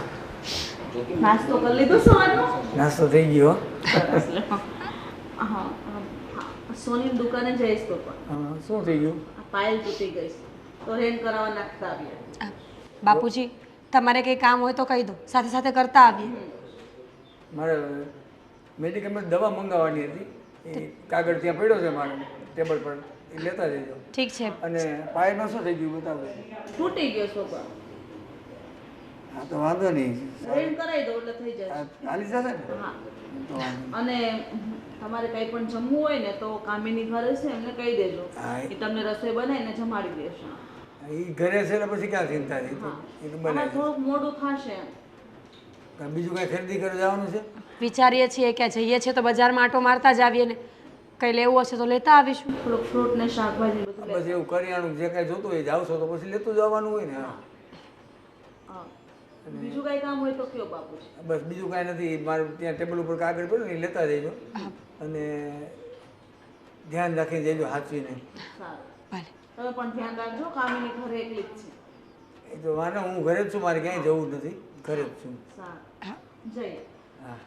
નાસ્તો કરી લીધો સવારનો? નાસ્તો થઈ ગયો. હા, સોનીની દુકાને જઈશ પપ્પા. શું થઈ ગયું? પાયલ તૂટી ગઈ છે તો રેન કરાવવા નાખતા આવ્યા. બાપુજી, તમારે કંઈ કામ હોય તો કહી દો, સાથે સાથે કરતા આવીએ. મારે મેડિકલમાં દવા મંગાવવાની હતી, એ કાગળ ત્યાં પડ્યો છે મારે ટેબલ પર, એ લેતા જજો. ઠીક છે. અને પાયમાં શું થઈ ગયું બતાવો. તૂટી ગયો સોફા. હા તો વાંધો નહીં, રેન કરાવી દો એટલે થઈ જશે. હાલી જશે ને? હા, તો વાંધો અને તમારે કંઈ પણ જમવું હોય ને તો કામિની ઘરે છે એમને કહી દેજો, હા, એ તમને રસોઈ બનાવીને જમાડી દેશે. નહીં. એ ઘરે છે ને પછી ક્યાં ચિંતા છે, એ તો અમારે બનાવી થોડુંક મોડું થશે. બીજું કાંઈ ખરીદી કરવા જવાનું છે? વિચારીએ છીએ કે જઈએ છીએ તો બજારમાં આંટો મારતા જ આવીએ ને, કંઈ લેવું હશે તો લેતા આવીશું. થોડુંક ફ્રૂટ ને શાકભાજી બધું બસ એવું કરિયાણું જે કાંઈ જોતું હોય જાવશો તો પછી લેતું જવાનું હોય ને. હા, હા. બીજું કાંઈ કામ હોય તો કયો બાપુજી. બસ બીજું કાંઈ નથી. મારે ત્યાં ટેબલ ઉપર કાગળ પડ્યું ને એ લેતા જઈજો અને ધ્યાન રાખીને જઈજો હાથવીને. સારું, ભલે. તમે પણ ધ્યાન રાખજો, કામિની ઘરે એકલી જ છે. એ તો વાને હું ઘરે જ છું, મારે ક્યાંય જવું જ નથી, ઘરે જ છું. સારું, જઈએ. હા.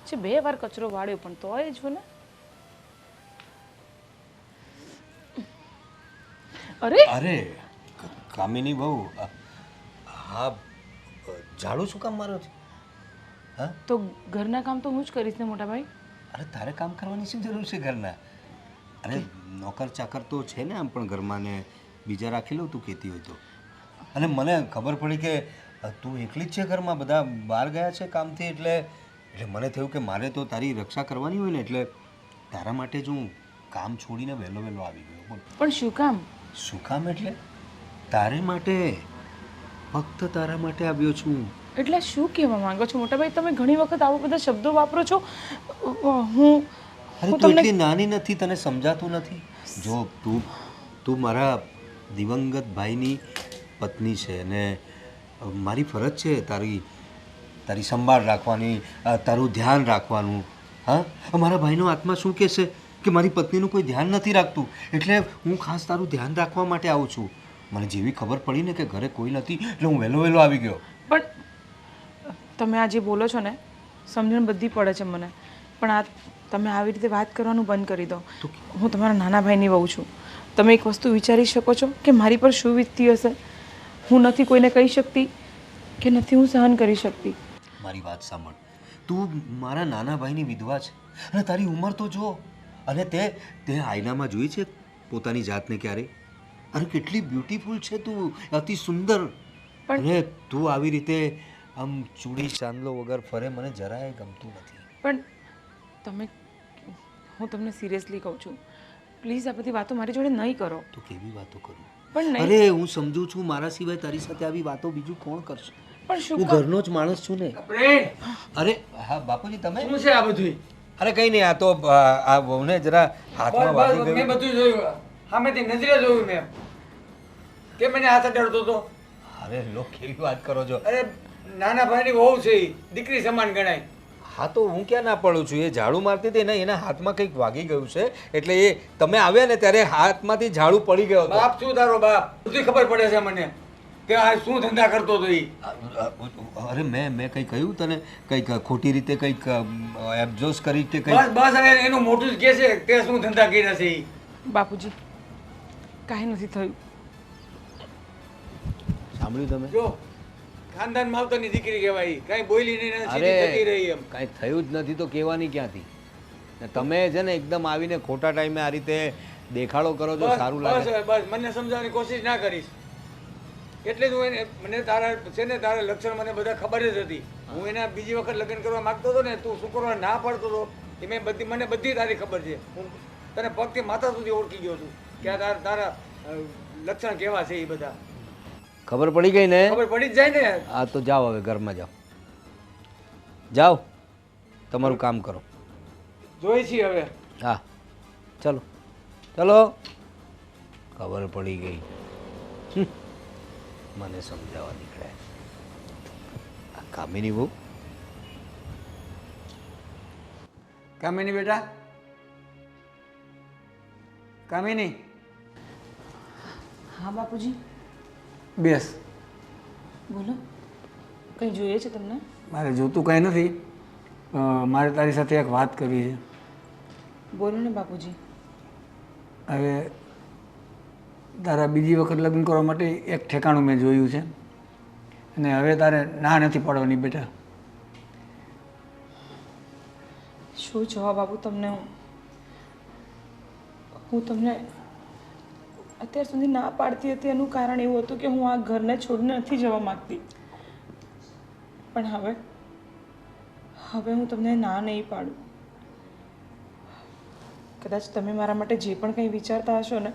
છે 2 વાર કચરો વાળ્યો પણ તોય જો ને. અરે અરે કામિની બહુ, હા ઝાડુ શું કામ મારો છે? હા, તો ઘરના કામ તો હું જ કરીશ ને મોટા ભાઈ. અરે તારે કામ કરવાની શું જરૂર છે ઘરના? અરે નોકર ચાકર તો છે ને આમ પણ ઘરમાં, ને બીજા રાખી લઉં તું કહેતી હોય તો. અને મને ખબર પડી કે તું એકલી જ છે ઘરમાં, બધા બહાર ગયા છે કામથી, એટલે મને થયું કે મારે તો તારી રક્ષા કરવાની હોય ને, એટલે તારા માટે જ હું કામ છોડીને વહેલો વહેલો આવી ગયો. બોલ પણ શું કામ? શું કામ એટલે તારે માટે, ફક્ત તારા માટે આવ્યો છું. એટલે શું કહેવા માંગો છો મોટા ભાઈ? તમે ઘણી વખત આવા બધા શબ્દો વાપરો છો. હું અરે તું એટલી નાની નથી, તને સમજાતું નથી? જો તું મારા દિવંગત ભાઈની પત્ની છે અને મારી ફરજ છે તારી સંભાળ રાખવાની, તારું ધ્યાન રાખવાનું. હા, મારા ભાઈનો આત્મા શું કહેશે કે મારી પત્નીનું કોઈ ધ્યાન નથી રાખતું, એટલે હું ખાસ તારું ધ્યાન રાખવા માટે આવું છું. મને જેવી ખબર પડી ને કે ઘરે કોઈ નથી એટલે હું વહેલો આવી ગયો. પણ તમે આ જે બોલો છો ને સમજણ બધી પડે છે મને, પણ આ તમે આવી રીતે વાત કરવાનું બંધ કરી દો. હું તમારા નાના ભાઈની વહુ છું. તમે એક વસ્તુ વિચારી શકો છો કે મારી પર શું વીતતી હશે? હું નથી કોઈને કહી શકતી કે નથી હું સહન કરી શકતી. મારી વાત સાંભળ, તું મારા નાના ભાઈની વિધવા છે અને તારી ઉંમર તો જો, અને તે આઈનામાં જોઈ છે પોતાની જાતને ક્યારે? અરે કેટલી બ્યુટીફુલ છે તું, અતિ સુંદર. અને તું આવી રીતે આમ ચૂડી ચાંદલો વગર ફરે, મને જરાય ગમતું નથી. પણ તમે, હું તમને સિરિયસલી કહું છું, પ્લીઝ આ બધી વાતો મારી જોડે નહીં કરો. તો કેવી વાતો કરું? પણ નહીં. અરે હું સમજુ છું, મારા સિવાય તારી સાથે આવી વાતો બીજું કોણ કરશે? પણ શું હું ઘરનો જ માણસ છું ને. અરે હા બાપુજી, તમે શું છે આ બધું? અરે કંઈ નહીં, આ તો આ વહુને જરા હાથમાં વાગી મેં ગયું. બધું જોયું સામેથી નજરે જોયું મેં કે મને હાથ અડાડતો હતો. અરે લો, કેવી વાત કરો છો. અરે નાના ભાઈની વહુ છે ઈ, દીકરી સમાન ગણાય. હા તો હું ક્યાં ના પડું છું, એ ઝાડુ મારતી હતી ને એના હાથમાં કંઈક વાગી ગયું છે, એટલે એ તમે આવ્યા ને ત્યારે હાથમાંથી ઝાડુ પડી ગયો હતો. બાપ શું તારો બાપ, બધી ખબર પડે છે મને કે આ શું ધંધા કરતો હતો ઈ. અરે મેં કંઈ કહ્યું તને, કંઈક ખોટી રીતે કંઈક એબ્ઝોસ કરી કે બસ કંઈક? બસ હવે એનું મોટું જ કે છે તે શું ધંધા કર્યા છે ઈ. બાપુજી કાંઈ નથી થયું. સાંભળ્યું તમે? જો ખાનદાન માવતરની દીકરી કહેવાય ઈ. કાંઈ બોલી નહીં ને અરે સીધી જતી રહી એમ. કાંઈ થયું જ નથી તો કહેવાની ક્યાંથી? ને તમે છે ને એકદમ આવીને ખોટા ટાઈમે આ રીતે દેખાડો કરો છો, બસ સારું બસ લાગે? હવે બસ મને સમજાવવાની કોશિશ ના કરીશ. એટલે જ હું એને મને તારા છે ને તારા લક્ષણ મને બધા ખબર જ હતી. હું એના બીજી વખત લગ્ન કરવા માંગતો હતો ને, તું શું કરવા ના પાડતો હતો એ મને બધી તારી ખબર છે. હું તને પગથી માથા સુધી ઓળખી ગયો છું કે આ તારા લક્ષણ કેવા છે એ બધા ખબર પડી ગઈ ને? ખબર પડી જ જાય ને. હા તો જાઓ, હવે ઘરમાં જાઓ, જાઓ તમારું કામ કરો. જોઈ છીએ હવે. હા ચલો ચલો, ખબર પડી ગઈ. મને સમજાવવા નીકળ્યા આ કામિની બહુ. કામિની બેટા, કામિની હા બાપુજી બેસ. બોલો, કંઈ જોઈએ છે તમને? મારે જોતું કાંઈ નથી, મારે તારી સાથે એક વાત કરવી છે. બોલો ને બાપુજી. હવે તારા બીજી વખત લગ્ન કરવા માટે એક ઠેકાણું મેં જોયું છે અને હવે તારે ના નથી પાડવાની બેટા. શું જવાબ આપું તમને? હું તમને અત્યાર સુધી ના પાડતી હતી એનું કારણ એવું હતું કે હું આ ઘરને છોડીને નથી જવા માગતી, પણ હવે હું તમને ના નહીં પાડું. કદાચ તમે મારા માટે જે પણ કંઈ વિચારતા હશો ને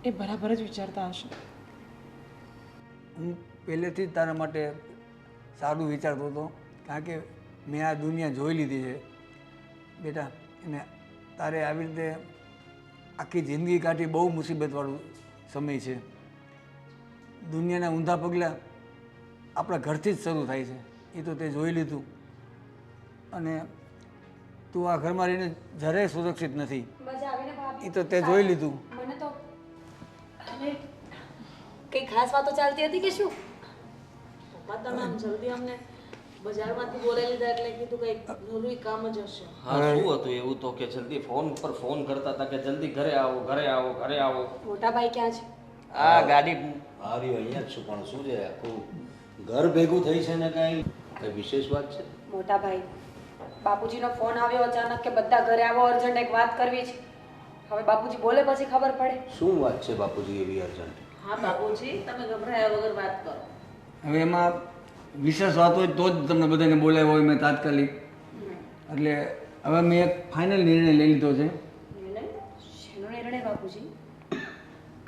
એ બરાબર જ વિચારતા હશો. હું પહેલેથી જ તારા માટે સારું વિચારતો હતો, કારણ કે મેં આ દુનિયા જોઈ લીધી છે બેટા. અને તારે આવી રીતે આખી જિંદગી કાઢી બહુ મુસીબતવાળું સમય છે. દુનિયાના ઊંધા પગલાં આપણા ઘરથી જ શરૂ થાય છે, એ તો તે જોઈ લીધું. અને તું આ ઘરમાં રહીને જરાય સુરક્ષિત નથી, એ તો તે જોઈ લીધું. મને તો કઈ ખાસ વાતો ચાલતી હતી કે શું? પપ્પા તમે આમ જલ્દી અમને બજારમાંથી બોલાવી લીધા એટલે કીધું કંઈક જરૂરી કામ જ હશે. હા શું હતું એવું તો કે જલ્દી ફોન પર ફોન કરતા હતા કે જલ્દી ઘરે આવો ઘરે આવો ઘરે આવો. મોટા ભાઈ ક્યાં છે? આ ગાડી હારી અહીંયા જ છું, પણ શું છે આખું ઘર ભેગું થઈ છે ને કાંઈ કંઈ વિશેષ વાત છે? મોટા ભાઈ, બાપુજીનો ફોન આવ્યો અચાનક કે બધા ઘરે આવો, અર્જન્ટ એક વાત કરવી છે. હવે બાપુજી બોલે પછી ખબર પડે. શું વાત છે બાપુજી એવી અર્જન્ટ? હા બાપુજી તમે ગભરાયા વગર વાત કરો. હવે એમાં વિશેષ વાત હોય તો જ તમને બધાને બોલાવ્યો હોય મેં તાત્કાલિક. એટલે હવે મેં એક ફાઇનલ નિર્ણય લઈ લીધો છે. શેનો નિર્ણય બાપુજી?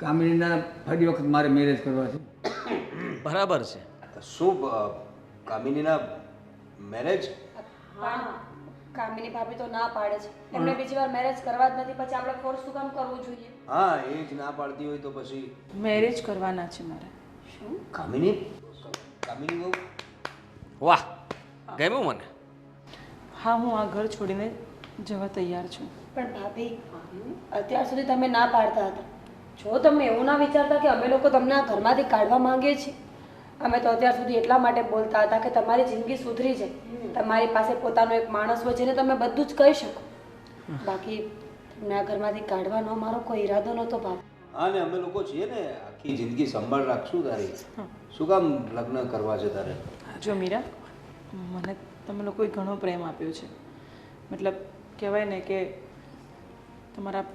કામિનીના ફરી વખત મારે મેરેજ કરવા છે. બરાબર છે. શું કામિનીના મેરેજ? હા, કામિની ભાભી તો ના પાડે છે. એમને બીજી વાર મેરેજ કરવા જ નથી, પછી આપણે ફોર્સ શું કામ કરવું જોઈએ? હા એ જ ના પાડતી હોય તો પછી મેરેજ કરવાના છે મારે. શું? કામિની બહુ વાહ ગમ્યું મને. હા, હું આ ઘર છોડીને જવા તૈયાર છું. પણ ભાભી, અત્યાર સુધી તમે ના પાડતા હતા. જો તમે એવું ના વિચારતા કે અમે લોકો તમને આ ઘરમાંથી કાઢવા માંગીએ છીએ. અમે તો અત્યાર સુધી એટલા માટે બોલતા હતા કે તમારી જિંદગી સુધરી જાય, તમારી પાસે પોતાનો એક માણસ હોય જેને તમે બધું જ કહી શકો. બાકી તમને આ ઘરમાંથી કાઢવાનો અમારો કોઈ ઈરાદો નહોતો ભાભી. હા ને અમે લોકો છીએ ને, આખી જિંદગી સંભાળ રાખશું તારી. શું કામ લગ્ન કરવા છે તારે? જો મીરા, મને તમે લોકોએ ઘણો પ્રેમ આપ્યો છે. મતલબ કહેવાય ને કે તમારા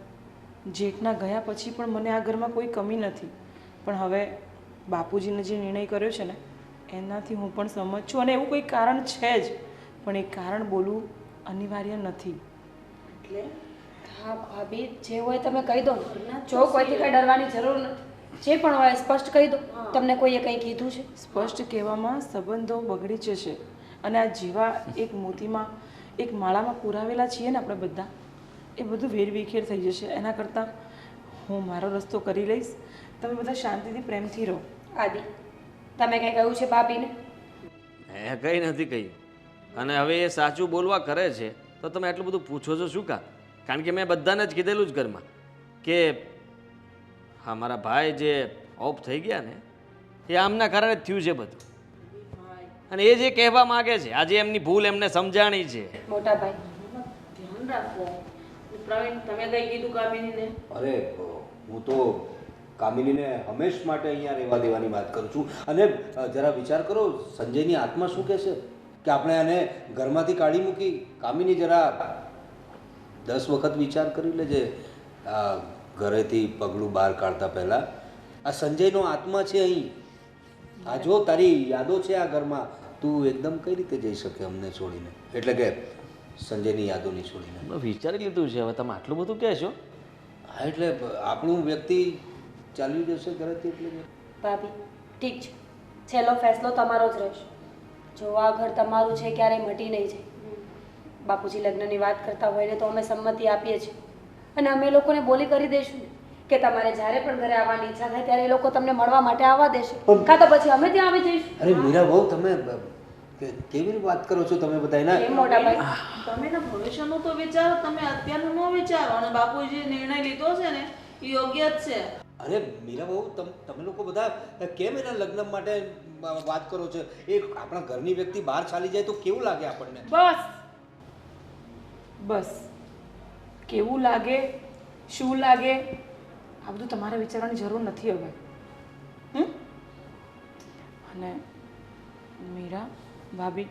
જેઠના ગયા પછી પણ મને આ ઘરમાં કોઈ કમી નથી. પણ હવે બાપુજીને જે નિર્ણય કર્યો છે ને એનાથી હું પણ સહમત છું, અને એવું કોઈ કારણ છે જ, પણ એ કારણ બોલવું અનિવાર્ય નથી. એટલે હા ભાભી, જે હોય તમે કહી દો. જો કોઈથી કંઈ ડરવાની જરૂર નથી. જે પણ હોય સ્પષ્ટ કહી દો. તમને કોઈએ કંઈ કીધું છે? સ્પષ્ટ કહેવામાં સંબંધો બગડી જશે, અને આ જીવા એક મોતીમાં એક માળામાં પુરાવેલા છીએ ને આપણે બધા, એ બધું વેરવિખેર થઈ જશે. એના કરતાં હું મારો રસ્તો કરી લઈશ, તમે બધા શાંતિથી પ્રેમથી રહો. આદિ, તમે કંઈ કહ્યું છે ભાભીને? મેં કંઈ નથી કહ્યું. અને હવે એ સાચું બોલવા કરે છે તો તમે આટલું બધું પૂછો છો શું કામ? કારણ કે મેં બધાને જ કીધેલું જ ઘરમાં કે હા, મારા ભાઈ જે ઓફ થઈ ગયા ને એ આમના કારણે જ થયું છે બધું. અને એ જે કહેવા માગે છે આજે એમની ભૂલ એમને સમજાણી છે. મોટા ભાઈ, ધ્યાન રાખો. પ્રવીણ, તમે કઈ કીધું કામિનીને? અરે હું તો કામિનીને હંમેશ માટે અહીંયા રહેવા દેવાની વાત કરું છું. અને જરા વિચાર કરો, સંજયની આત્મા શું કહેશે કે આપણે આને ઘરમાંથી કાઢી મૂકી. કામિની જરા 10 વખત વિચાર કરી લેજે આ ઘરેથી પગલું બહાર કાઢતા પહેલાં. આ સંજયનો આત્મા છે અહીં. આ જો તારી યાદો છે આ ઘરમાં, તું એકદમ કઈ રીતે જઈ શકે અમને છોડીને? એટલે કે સંજયની યાદોની છોડીને. મેં વિચારી લીધું છે. હવે તમે આટલું બધું કહેશો? હા, એટલે આપણું વ્યક્તિ ચાલ્યું જશે ઘરેથી એટલે ભાભી, ઠીક છે, છેલ્લો ફેસલો તમારો જ રહેશે. જો આ ઘર તમારું છે, ક્યારેય મટી નહીં જાય. બાપુજી લગ્નની વાત કરતા હોય ને તો અમે સંમતિ આપીએ છીએ, અને અમે લોકોને બોલી કરી દઈશું ને કે તમારે જ્યારે પણ ઘરે આવવાની ઈચ્છા થાય ત્યારે એ લોકો તમને મળવા માટે આવવા દેશે, કાં તો પછી અમે ત્યાં આવી જઈશું. અરે મીરા બહુ તમે કેવી રીતે વાત કરો છો તમે બધા એના? કેમ મોટા ભાઈ? તમે એના ભવિષ્યનું તો વિચારો, તમે અત્યારનું ન વિચારો. અને બાપુજીએ નિર્ણય લીધો છે ને એ યોગ્ય જ છે. અરે મીરા બહુ તમે લોકો બધા કેમ એના લગ્ન માટે વાત કરો છો? એ આપણા ઘરની વ્યક્તિ બહાર ચાલી જાય તો કેવું લાગે આપણને? બસ બસ, કેવું લાગે, શું લાગે, આ બધું તમારે વિચારવાની જરૂર નથી હવે. અને મીરા, ભાભી,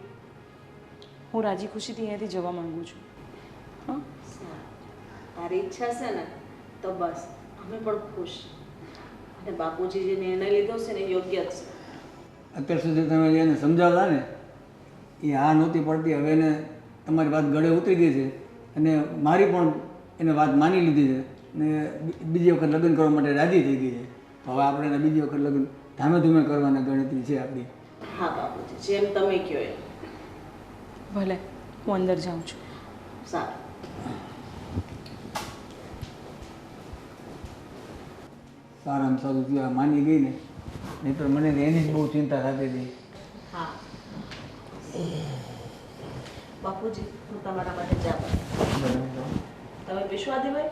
હું રાજી ખુશીથી અહીંયાથી જવા માંગુ છું. હા, તારી ઈચ્છા છે ને તો બસ અમે પણ ખુશ. અને બાપુજી જે નિર્ણય લીધો છે ને એ યોગ્ય જ છે. અત્યાર સુધી તમે એને સમજાવતા ને એ હા નહોતી પડતી. હવે એને તમારી વાત ગળે ઉતરી ગઈ છે અને મારી પણ એને વાત માની લીધી છે ને બીજી વખત લગ્ન કરવા માટે રાજી થઈ ગઈ છે. તો હવે આપણે એને બીજી વખત લગ્ન ધામે ધૂમે કરવાના ગણતરી છે આપણી. હા બાપુજી, જેમ તમે કહો એમ. ભલે, હું અંદર જાઉં છું. સારું. સારામાં સારું થયું માની ગઈ ને, નહીંતર મને એની જ બહુ ચિંતા થતી હતી. હા બાપુજી, હું તમારા માટે ચા બનાવું. તમે પીશવા દેવાય?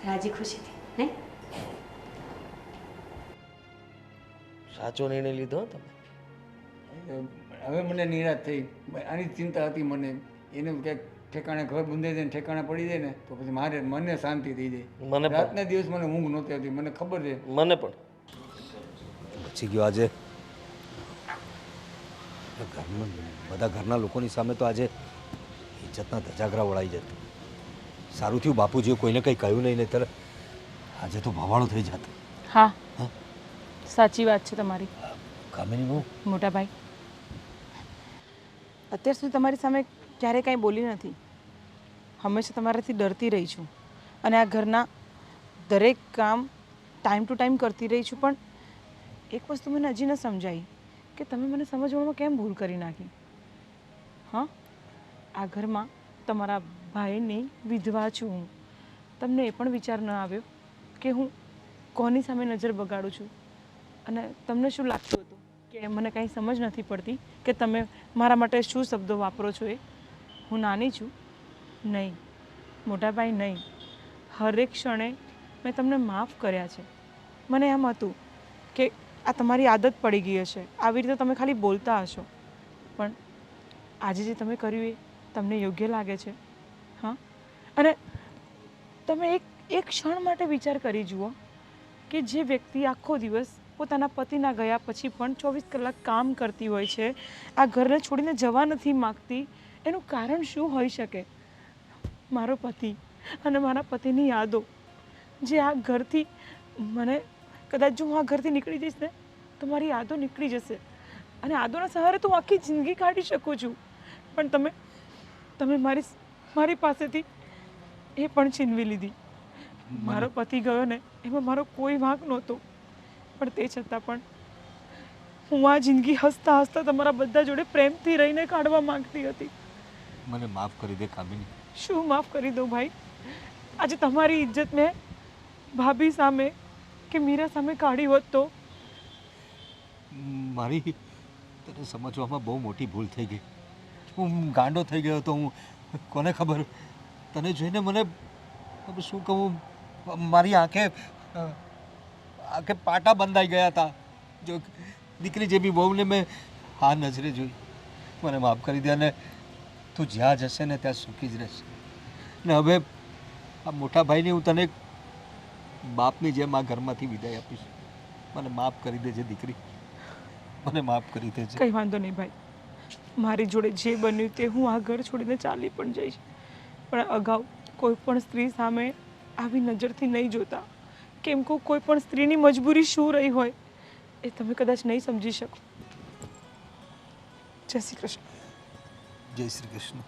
રાજી ખુશીથી નહીં? સાચો નિર્ણય લીધો હો તમે. હવે મને નિરાશ થઈ. આની ચિંતા હતી મને. એને ક્યાંક ઠેકાણે ઘર બંધાઈ જાય ને ઠેકાણે પડી જાય ને તો પછી મારે મને શાંતિ થઈ જાય. મને પણ. રાતના દિવસ મને ઊંઘ નહોતી આવતી, મને ખબર છે. મને પણ. પછી ગયો આજે ઘરમાં બધા ઘરના લોકોની સામે તો આજે ઇજ્જતના ધજાગરા વળાઈ જતા. સારું થયું બાપુજીએ કોઈને કંઈ કહ્યું નહીં, નહીંતર આજે તો ભવાળું થઈ જતું. હા, સાચી વાત છે તમારી. કામિની બહુ મોટા ભાઈ, અત્યાર સુધી તમારી સામે ક્યારેય કાંઈ બોલી નથી. હંમેશા તમારાથી ડરતી રહી છું અને આ ઘરના દરેક કામ ટાઈમ ટુ ટાઈમ કરતી રહી છું. પણ એક વસ્તુ મને હજી ન સમજાઈ કે તમે મને સમજવામાં કેમ ભૂલ કરી નાખી. હા, આ ઘરમાં તમારા ભાઈની વિધવા છું હું. તમને એ પણ વિચાર ન આવ્યો કે હું કોની સામે નજર બગાડું છું? અને તમને શું લાગતું હતું કે મને કાંઈ સમજ નથી પડતી કે તમે મારા માટે શું શબ્દો વાપરો છો? એ હું નાની છું? નહીં મોટાભાઈ, નહીં. હરેક ક્ષણે મેં તમને માફ કર્યા છે. મને એમ હતું કે આ તમારી આદત પડી ગઈ હશે, આવી રીતે તમે ખાલી બોલતા હશો. પણ આજે જે તમે કર્યું એ તમને યોગ્ય લાગે છે? હા, અને તમે એક ક્ષણ માટે વિચાર કરી જુઓ કે જે વ્યક્તિ આખો દિવસ પોતાના પતિના ગયા પછી પણ 24 કલાક કામ કરતી હોય છે, આ ઘરને છોડીને જવા નથી માગતી, એનું કારણ શું હોઈ શકે? મારો પતિ અને મારા પતિની યાદો જે આ ઘરથી મને કદાચ જો હું આ ઘરથી નીકળી જઈશ ને તો મારી યાદો નીકળી જશે અને યાદોના સહારે તો હું આખી જિંદગી કાઢી શકું છું. પણ તમે મારી પાસેથી એ પણ છીનવી લીધી. મારો પતિ ગયો ને એમાં મારો કોઈ વાંક નહોતો, પણ તે છતાં પણ હું આ જિંદગી હસતા હસતા તમારા બધા જોડે પ્રેમથી રહીને કાઢવા માંગતી હતી. મને માફ કરી દે કામિની. શું માફ કરી દઉં ભાઈ? આજે તમારી ઇજ્જત મેં ભાભી સામે કે મીરા સામે કાઢી હોત તો મારી તને સમજવામાં બહુ મોટી ભૂલ થઈ ગઈ. હું ગાંડો થઈ ગયો હતો. હું કોને ખબર, તને જોઈને મને શું કહું, મારી આંખે પાટા બંધાઈ ગયા હતા. જો દીકરી જેવી બહુને મેં આ નજરે જોઈ. મને માફ કરી દે અને તું જ્યાં જશે ને ત્યાં સુખી જ રહેશે. ને હવે આ મોટા ભાઈને હું તને બાપની જેમ આ ઘરમાંથી વિદાય આપીશ. મને માફ કરી દેજે દીકરી, મને માફ કરી દેજે. કંઈ વાંધો નહીં ભાઈ, મારી જોડે જે બન્યું તે હું આ ઘર છોડીને ચાલી પણ જઈશ, પણ અગાઉ કોઈ પણ સ્ત્રી સામે આવી નજરથી નહીં જોતા. કેમ કે કોઈ પણ સ્ત્રીની મજબૂરી શું રહી હોય એ તમે કદાચ નહીં સમજી શકો. જય શ્રી કૃષ્ણ. જય શ્રી કૃષ્ણ.